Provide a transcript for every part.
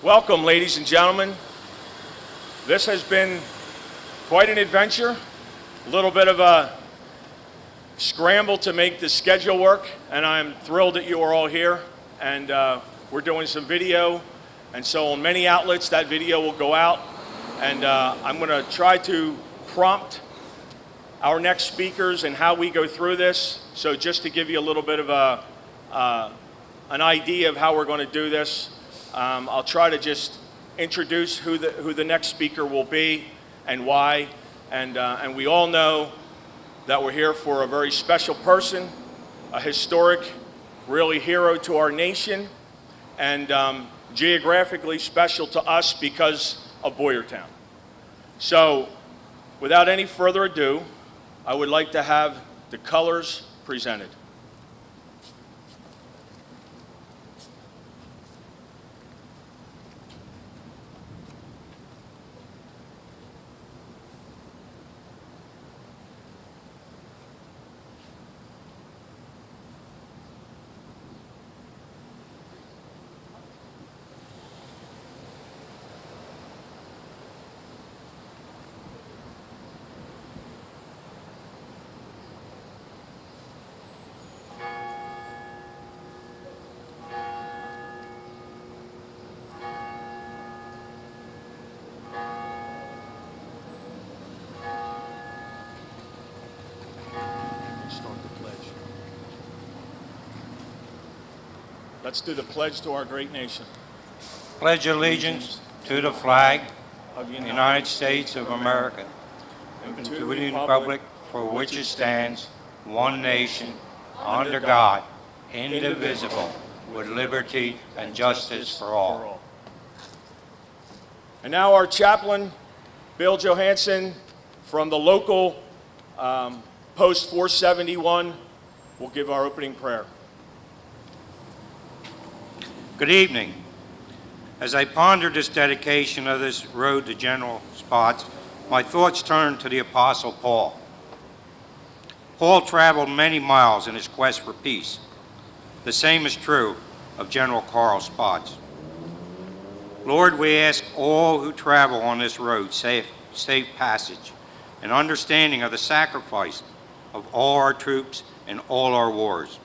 Welcome, ladies and gentlemen. This has been quite an adventure, a little bit of a scramble to make the schedule work, and I'm thrilled that you are all here. And we're doing some video, and so on many outlets that video will go out. And I'm going to try to prompt our next speakers and how we go through this. So just to give you a little bit of an idea of how we're going to do this, I'll try to just introduce who the next speaker will be and why. And we all know that we're here for a very special person, a historic, really hero to our nation, and geographically special to us because of Boyertown. So without any further ado, I would like to have the colors presented. Let's do the pledge to our great nation. Pledge allegiance to the flag of the United States of America and to the republic for which it stands, one nation, under God, indivisible, with liberty and justice for all. And now our chaplain, Bill Johansson, from the local Post 471, will give our opening prayer. Good evening. As I pondered this dedication of this road to General Spaatz, my thoughts turned to the Apostle Paul. Paul traveled many miles in his quest for peace. The same is true of General Carl Spaatz. Lord, we ask all who travel on this road safe passage and understanding of the sacrifice of all our troops in all our wars.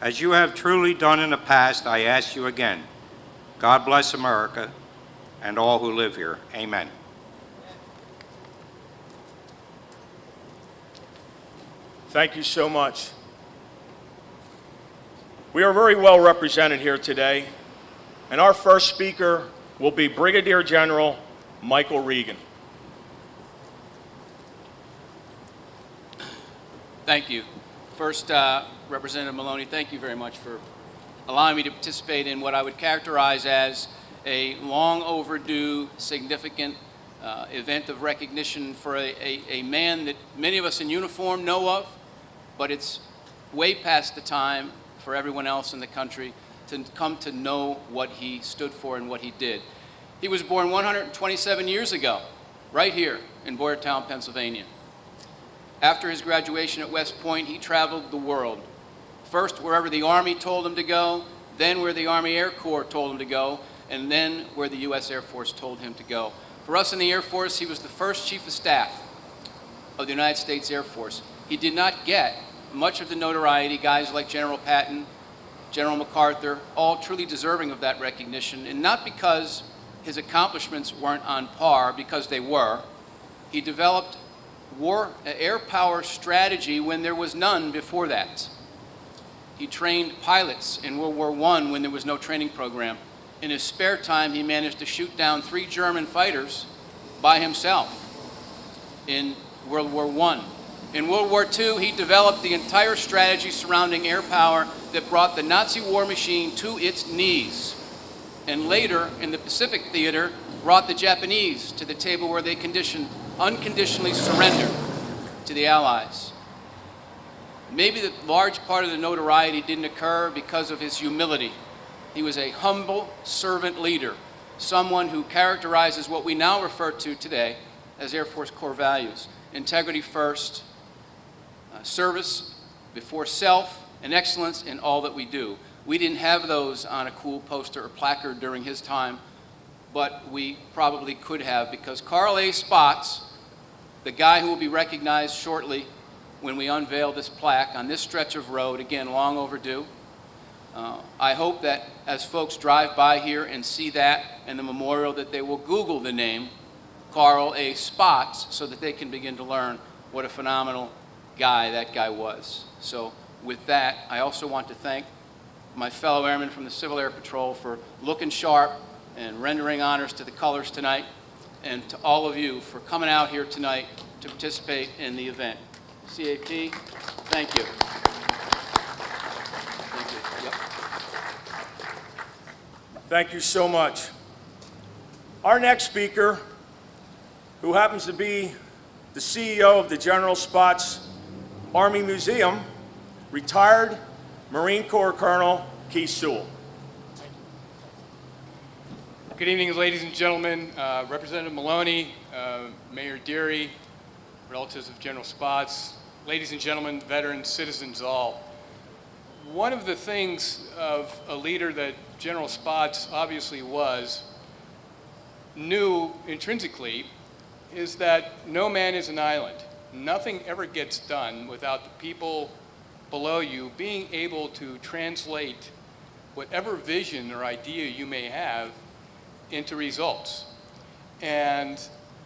As you have truly done in the past, I ask you again, God bless America and all who live here. Amen. Thank you so much. We are very well represented here today, and our first speaker will be Brigadier General Michael Regan. Thank you. First, Representative Maloney, thank you very much for allowing me to participate in what I would characterize as a long overdue, significant event of recognition for a man that many of us in uniform know of, but it's way past the time for everyone else in the country to come to know what he stood for and what he did. He was born 127 years ago, right here in Boyertown, Pennsylvania. After his graduation at West Point, he traveled the world. First, wherever the Army told him to go, then where the Army Air Corps told him to go, and then where the U.S. Air Force told him to go. For us in the Air Force, he was the first Chief of Staff of the United States Air Force. He did not get much of the notoriety, guys like General Patton, General MacArthur, all truly deserving of that recognition, and not because his accomplishments weren't on par, because they were. He developed air power strategy when there was none before that. He trained pilots in World War I when there was no training program. In his spare time, he managed to shoot down 3 German fighters by himself in World War I. In World War II, he developed the entire strategy surrounding air power that brought the Nazi war machine to its knees. And later, in the Pacific theater, brought the Japanese to the table where they unconditionally surrendered to the Allies. Maybe the large part of the notoriety didn't occur because of his humility. He was a humble servant leader, someone who characterizes what we now refer to today as Air Force core values: integrity first, service before self, and excellence in all that we do. We didn't have those on a cool poster or placard during his time, but we probably could have, because Carl A. Spaatz, the guy who will be recognized shortly when we unveil this plaque on this stretch of road, again, long overdue. I hope that as folks drive by here and see that and the memorial, that they will Google the name Carl A. Spaatz so that they can begin to learn what a phenomenal guy that guy was. So with that, I also want to thank my fellow airmen from the Civil Air Patrol for looking sharp and rendering honors to the colors tonight, and to all of you for coming out here tonight to participate in the event. CAP, thank you. Thank you. Yep. Thank you so much. Our next speaker, who happens to be the CEO of the General Spaatz Army Museum, retired Marine Corps Colonel Keith Sewell. Good evening, ladies and gentlemen. Representative Maloney, Mayor Deary, relatives of General Spaatz, ladies and gentlemen, veterans, citizens all. One of the things of a leader that General Spaatz obviously was, knew intrinsically, is that no man is an island. Nothing ever gets done without the people below you being able to translate whatever vision or idea you may have into results. And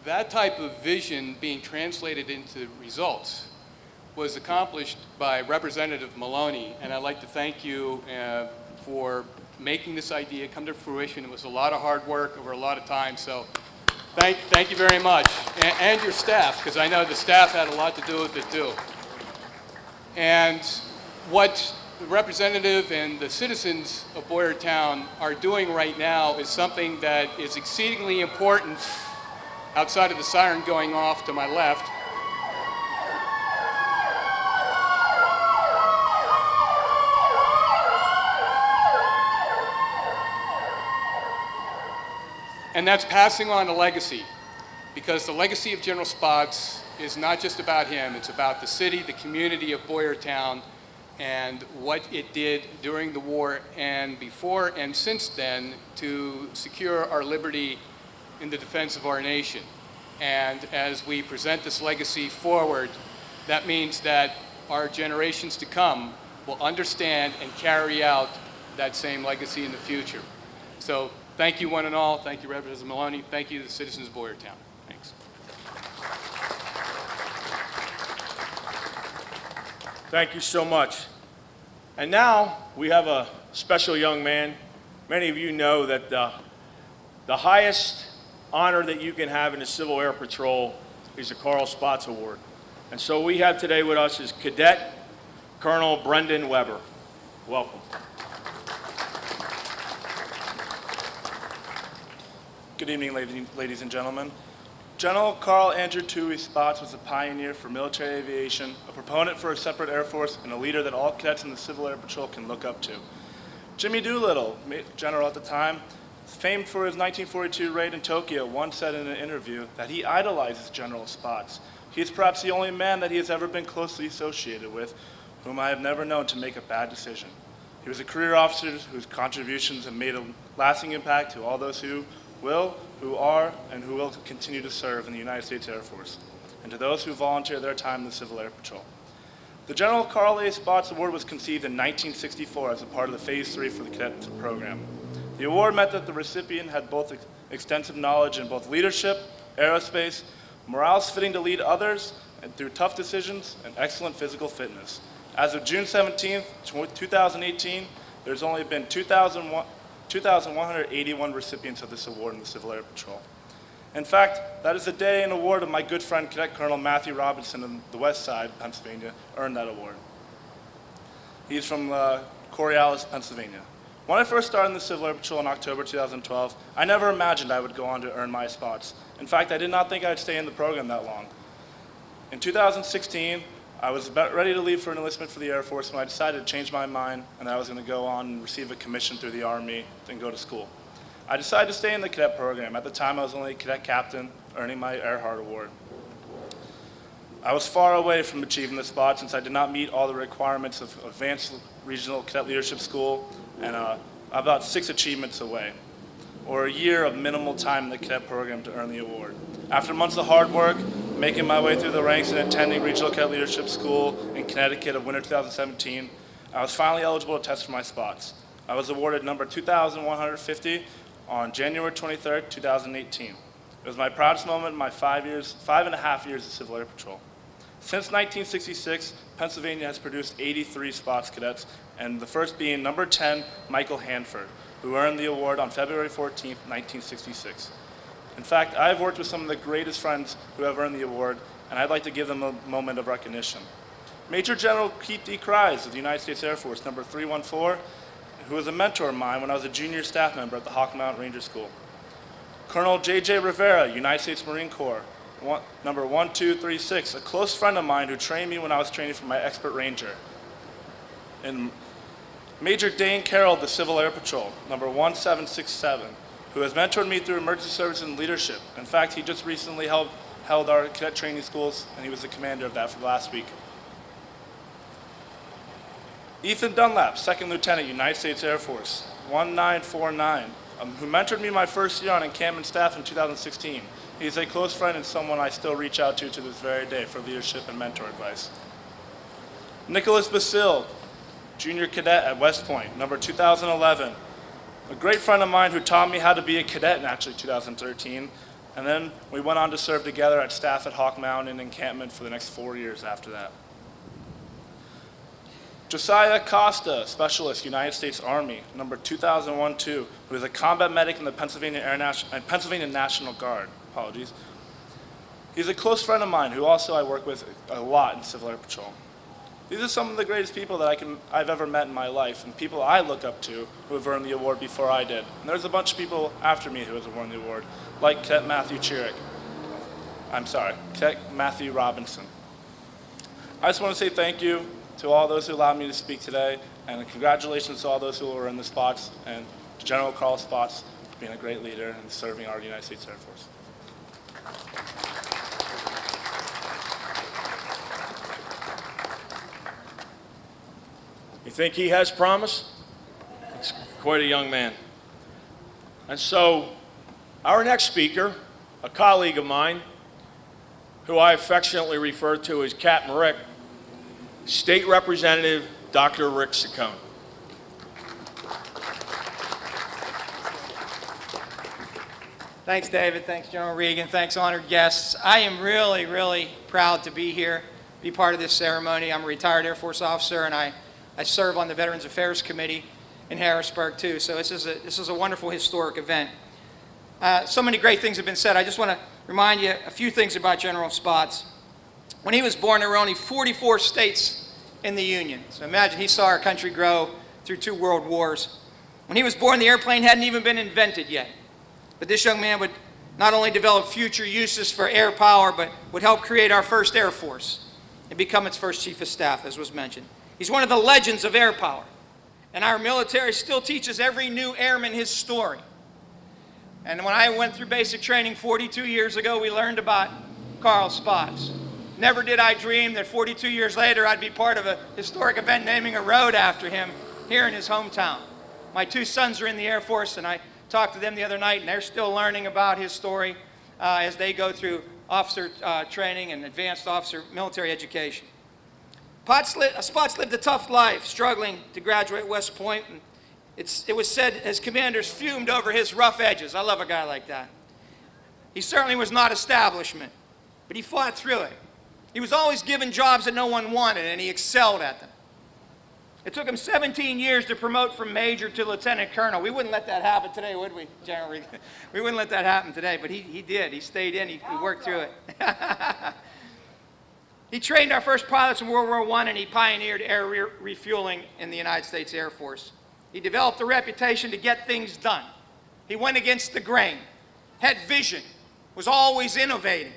that type of vision being translated into results was accomplished by Representative Maloney, and I'd like to thank you for making this idea come to fruition. It was a lot of hard work over a lot of time, so thank you very much. And your staff, because I know the staff had a lot to do with it too. And what the representative and the citizens of Boyertown are doing right now is something that is exceedingly important outside of the siren going off to my left. And that's passing on a legacy, because the legacy of General Spaatz is not just about him, it's about the city, the community of Boyertown, and what it did during the war and before and since then to secure our liberty in the defense of our nation. And as we present this legacy forward, that means that our generations to come will understand and carry out that same legacy in the future. So thank you one and all. Thank you, Representative Maloney. Thank you to the citizens of Boyertown. Thanks. Thank you so much. And now we have a special young man. Many of you know that the highest honor that you can have in the Civil Air Patrol is the Carl Spaatz Award. And so we have today with us is Cadet Colonel Brendan Weber. Welcome. Good evening, ladies and gentlemen. General Carl Andrew Toohey Spaatz was a pioneer for military aviation, a proponent for a separate Air Force, and a leader that all cadets in the Civil Air Patrol can look up to. Jimmy Doolittle, general at the time, famed for his 1942 raid in Tokyo, once said in an interview that he idolizes General Spaatz. He is perhaps the only man that he has ever been closely associated with, whom I have never known to make a bad decision. He was a career officer whose contributions have made a lasting impact to all those who will, who are, and who will continue to serve in the United States Air Force, and to those who volunteer their time in the Civil Air Patrol. The General Carl A. Spaatz Award was conceived in 1964 as a part of the Phase 3 for the cadet program. The award meant that the recipient had both extensive knowledge in both leadership, aerospace, morals fitting to lead others, and through tough decisions and excellent physical fitness. As of June 17, 2018, there's only been 2,181 recipients of this award in the Civil Air Patrol. In fact, that is the day an award of my good friend Cadet Colonel Matthew Robinson in the West Side, Pennsylvania, earned that award. He's from Coriolis, Pennsylvania. When I first started in the Civil Air Patrol in October 2012, I never imagined I would go on to earn my spots. In fact, I did not think I'd stay in the program that long. In 2016, I was about ready to leave for an enlistment for the Air Force when I decided to change my mind and I was going to go on and receive a commission through the Army and go to school. I decided to stay in the cadet program. At the time, I was only a cadet captain, earning my Earhart Award. I was far away from achieving the spot since I did not meet all the requirements of Advanced Regional Cadet Leadership School, and about 6 achievements away, or a year of minimal time in the cadet program to earn the award. After months of hard work, making my way through the ranks and attending Regional Cadet Leadership School in Connecticut of winter 2017, I was finally eligible to test for my spots. I was awarded number 2,150 on January 23rd, 2018. It was my proudest moment in my 5.5 years of Civil Air Patrol. Since 1966, Pennsylvania has produced 83 Spaatz cadets, and the first being number 10, Michael Hanford, who earned the award on February 14th, 1966. In fact, I've worked with some of the greatest friends who have earned the award, and I'd like to give them a moment of recognition. Major General Keith D. Kries of the United States Air Force, number 314, who was a mentor of mine when I was a junior staff member at the Hawk Mountain Ranger School. Colonel J.J. Rivera, United States Marine Corps, number 1236, a close friend of mine who trained me when I was training for my expert ranger. And Major Dane Carroll of the Civil Air Patrol, number 1767, who has mentored me through emergency service and leadership. In fact, he just recently held our cadet training schools, and he was the commander of that for the last week. Ethan Dunlap, Second Lieutenant, United States Air Force, 1949, who mentored me my first year on encampment staff in 2016. He's a close friend and someone I still reach out to this very day for leadership and mentor advice. Nicholas Basile, Junior Cadet at West Point, number 2011. A great friend of mine who taught me how to be a cadet in actually 2013. And then we went on to serve together at staff at Hawk Mountain encampment for the next 4 years after that. Josiah Costa, Specialist, United States Army, number 2001-2, who is a combat medic in the Pennsylvania National Guard. Apologies. He's a close friend of mine who also I work with a lot in Civil Air Patrol. These are some of the greatest people that I've ever met in my life, and people I look up to who have earned the award before I did. And there's a bunch of people after me who has won the award, like Cadet Matthew Matthew Robinson. I just want to say thank you to all those who allowed me to speak today, and congratulations to all those who were in the Spaatz, and to General Carl Spaatz for being a great leader and serving our United States Air Force. You think he has promise? He's quite a young man. And so, our next speaker, a colleague of mine, who I affectionately refer to as Captain Rick, State Representative Dr. Rick Saccone. Thanks, David. Thanks, General Regan. Thanks, honored guests. I am really, really proud to be here, be part of this ceremony. I'm a retired Air Force officer, and I serve on the Veterans Affairs Committee in Harrisburg, too. So this is a wonderful historic event. So many great things have been said. I just want to remind you a few things about General Spaatz. When he was born, there were only 44 states in the Union. So imagine he saw our country grow through 2 world wars. When he was born, the airplane hadn't even been invented yet. But this young man would not only develop future uses for air power, but would help create our first Air Force and become its first Chief of Staff, as was mentioned. He's one of the legends of air power. And our military still teaches every new airman his story. And when I went through basic training 42 years ago, we learned about Carl Spaatz. Never did I dream that 42 years later I'd be part of a historic event naming a road after him here in his hometown. My 2 sons are in the Air Force, and I talked to them the other night, and they're still learning about his story as they go through officer training and advanced officer military education. Spaatz lived a tough life, struggling to graduate West Point. And it was said his commanders fumed over his rough edges. I love a guy like that. He certainly was not establishment, but he fought through it. He was always given jobs that no one wanted, and he excelled at them. It took him 17 years to promote from major to lieutenant colonel. We wouldn't let that happen today, would we, General Regan? We wouldn't let that happen today, but he did. He stayed in. He worked through it. He trained our first pilots in World War I, and he pioneered air refueling in the United States Air Force. He developed a reputation to get things done. He went against the grain, had vision, was always innovating.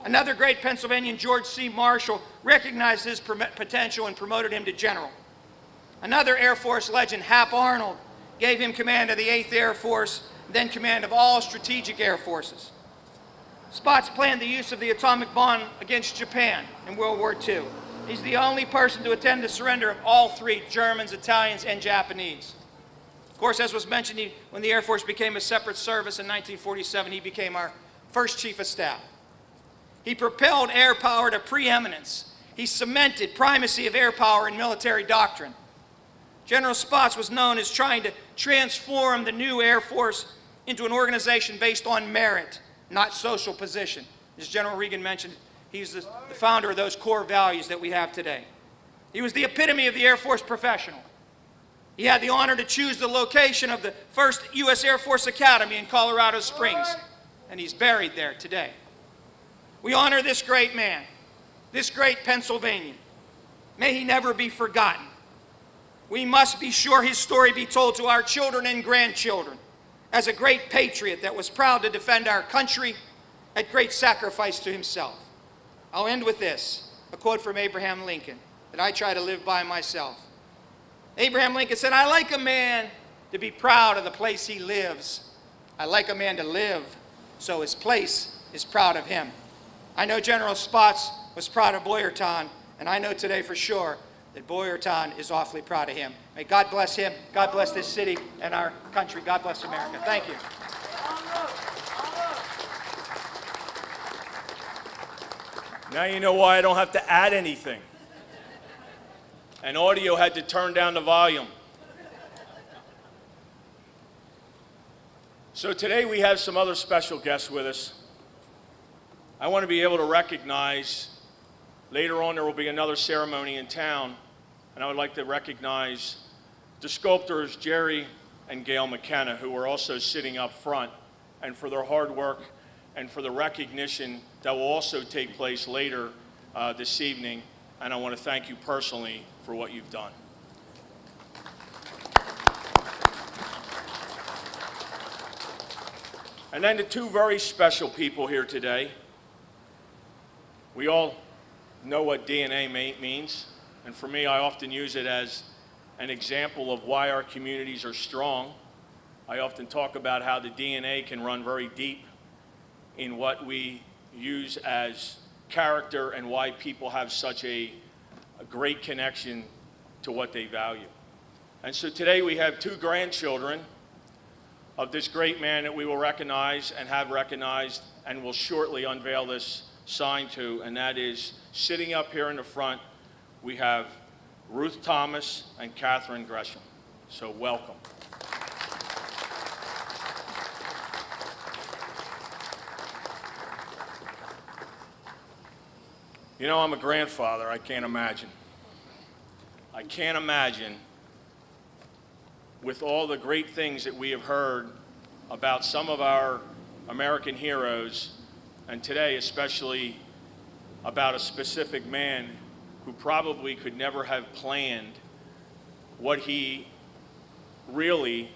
Another great Pennsylvanian, George C. Marshall, recognized his potential and promoted him to general. Another Air Force legend, Hap Arnold, gave him command of the 8th Air Force, then command of all strategic air forces. Spaatz planned the use of the atomic bomb against Japan in World War II. He's the only person to attend the surrender of all 3, Germans, Italians, and Japanese. Of course, as was mentioned, when the Air Force became a separate service in 1947, he became our first Chief of Staff. He propelled air power to preeminence. He cemented primacy of air power in military doctrine. General Spaatz was known as trying to transform the new Air Force into an organization based on merit, not social position. As General Regan mentioned, he's the founder of those core values that we have today. He was the epitome of the Air Force professional. He had the honor to choose the location of the first U.S. Air Force Academy in Colorado Springs, and he's buried there today. We honor this great man, this great Pennsylvanian. May he never be forgotten. We must be sure his story be told to our children and grandchildren as a great patriot that was proud to defend our country at great sacrifice to himself. I'll end with this, a quote from Abraham Lincoln that I try to live by myself. Abraham Lincoln said, "I like a man to be proud of the place he lives. I like a man to live so his place is proud of him." I know General Spaatz was proud of Boyertown, and I know today for sure that Boyertown is awfully proud of him. May God bless him, God bless this city and our country. God bless America. Thank you. Now you know why I don't have to add anything. And audio had to turn down the volume. So today we have some other special guests with us. I want to be able to recognize, later on there will be another ceremony in town, and I would like to recognize the sculptors Jerry and Gail McKenna, who are also sitting up front, and for their hard work and for the recognition that will also take place later this evening. And I want to thank you personally for what you've done. And then the two very special people here today. We all know what DNA means, and for me, I often use it as an example of why our communities are strong. I often talk about how the DNA can run very deep in what we use as character and why people have such a great connection to what they value. And so today we have two grandchildren of this great man that we will recognize and have recognized and will shortly unveil this sign to, and that is sitting up here in the front, we have Ruth Thomas and Catherine Gresham. So welcome. You know, I'm a grandfather. I can't imagine. I can't imagine, with all the great things that we have heard about some of our American heroes, and today especially about a specific man who probably could never have planned what he really,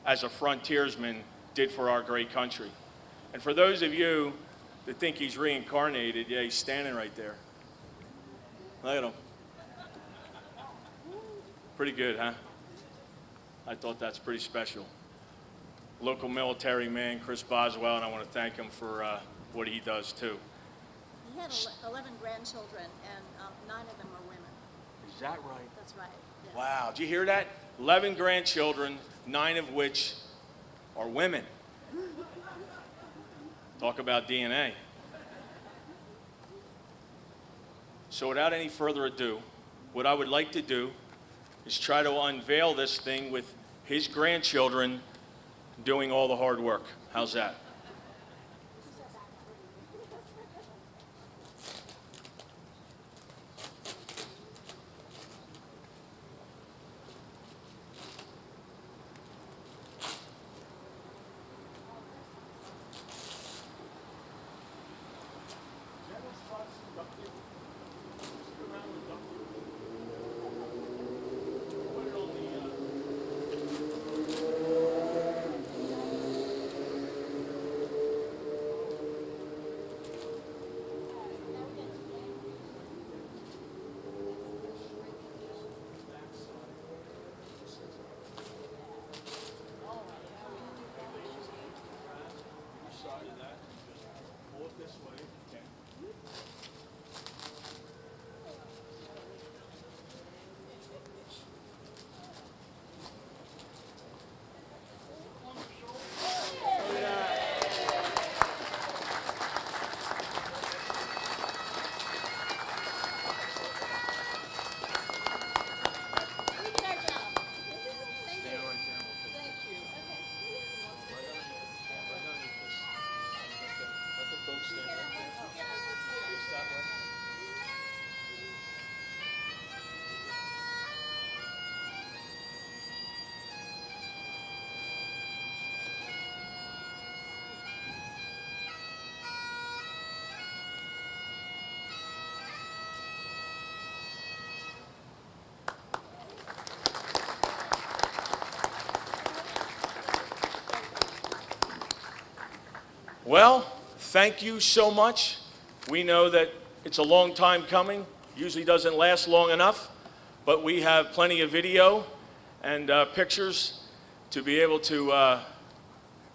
as a frontiersman, did for our great country. And for those of you that think he's reincarnated, yeah, he's standing right there. Look at him. Pretty good, huh? I thought that's pretty special. Local military man, Chris Boswell, and I want to thank him for what he does too. He had 11 grandchildren, and 9 of them were women. Is that right? That's right. Yes. Wow, did you hear that? 11 grandchildren, 9 of which are women. Talk about DNA. So without any further ado, what I would like to do is try to unveil this thing with his grandchildren doing all the hard work. How's that? Well, thank you so much. We know that it's a long time coming, usually doesn't last long enough, but we have plenty of video and pictures to be able to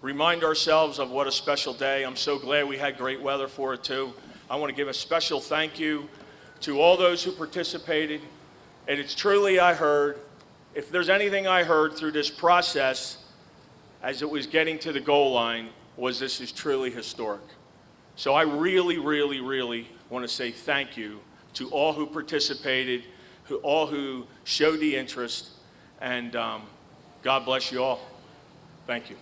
remind ourselves of what a special day. I'm so glad we had great weather for it too. I want to give a special thank you to all those who participated. And it's truly, I heard, if there's anything I heard through this process as it was getting to the goal line, was this is truly historic. So I really, really, really want to say thank you to all who participated, all who showed the interest, and God bless you all. Thank you.